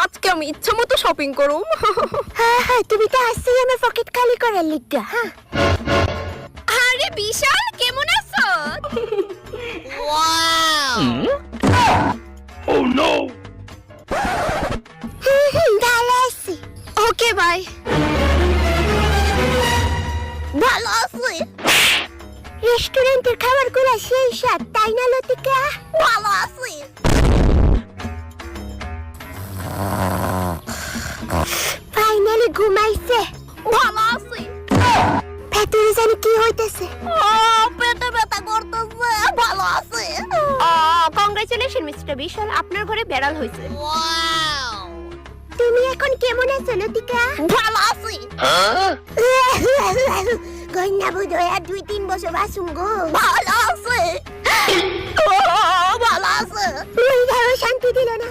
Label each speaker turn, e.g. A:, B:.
A: আজকে আমি ইচ্ছা মতো শপিং করুম।
B: হ্যাঁ হ্যাঁ, তুমি তো আসছেই আমার পকেট খালি করার লিগা। হ্যাঁ,
A: আরে বিশাল, কেমন আছো? ওয়াও!
C: Oh no!
B: ভালো আছি।
A: Okay bye.
B: ভালো আছি। রেস্টুরেন্টের খাবারগুলো সেই স্বাদ, তাই না লতিকা? ভালো আছি। ফাইনালি ঘুমাইছে।
A: ভালো আছি।
B: ভেতরে জানি কি হইতেছে।
A: পেটে ব্যথা করতেছে। ভালো আছে। কংগ্রেচুলেশন মিস্টার বিশাল, আপনার ঘরে বেড়াল হয়েছে। ওয়াও!
B: তুমি এখন কেমন আছো লতিকা?
A: ভালো আছি।
B: গয়না বুধ হয়ে আর 2-3 বছর বাসুম গো।
A: ভালো আছে। ভালো আছে।
B: ওই শান্তি দিল না।